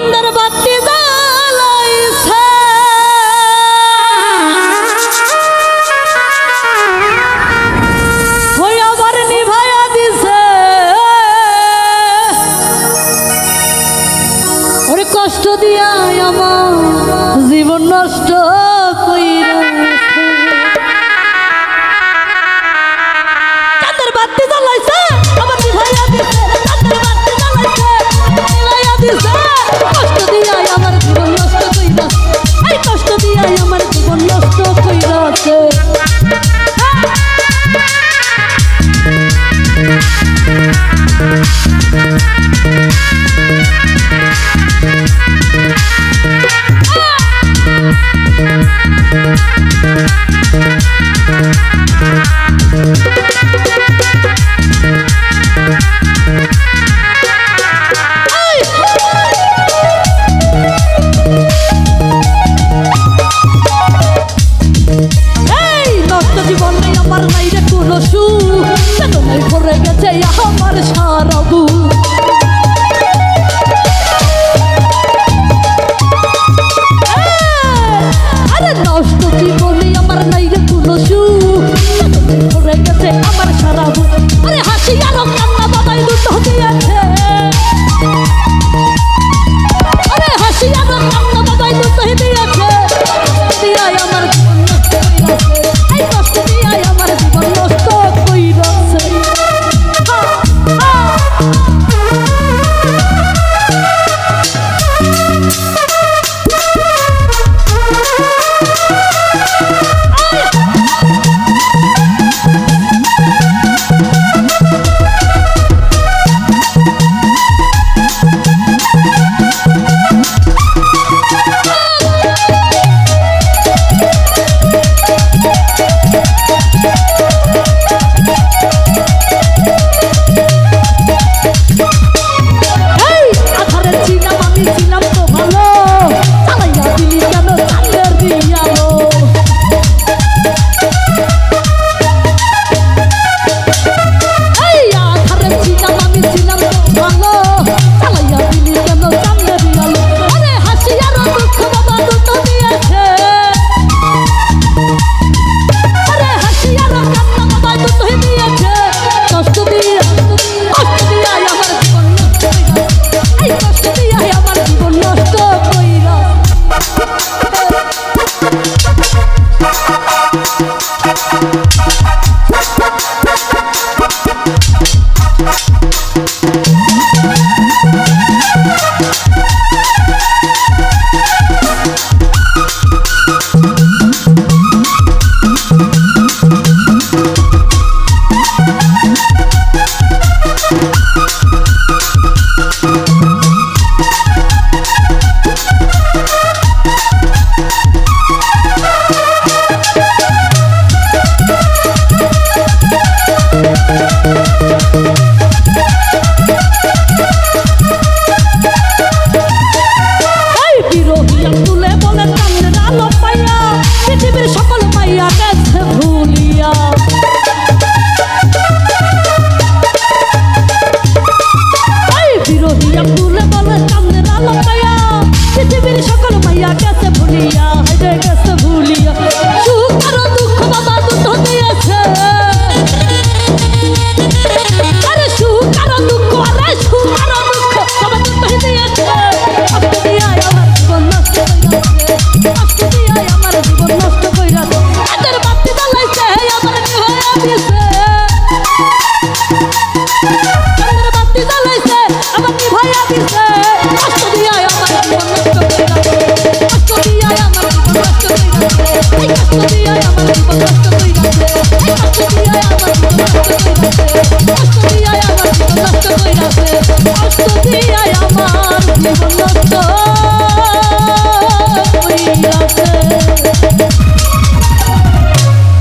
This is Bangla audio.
চাঁদের বাতি জ্বালাইছে হই আবার নিভাইয়া দিছে ওরে কষ্ট দিয়া আমার জীবন নষ্ট কইরা চাঁদের বাতি জ্বালাইছে আবার নিভাইয়া দিছে চাঁদের বাতি জ্বালাইছে নিভাইয়া দিছে কষ্ট দিয়া আমার জীবন নষ্ট কইরা এই কষ্ট দিয়া আমার জীবন নষ্ট কইরাছে আমার সারা বুক আরে নষ্ট জীবনে আমার নাই রে কোনো সুখ ভরে গেছে আমার সারা বুক আরে হাসি আর কান্না বাবাই দুটো দিয়েছে আরে হাসি আর কান্না বাবাই দুটো দিয়েছে দিয়াই আমার জীবন নষ্ট কইরাছে এই কষ্ট দিয়াই আমার জীবন নষ্ট কইরাছে কষ্ট দিয়া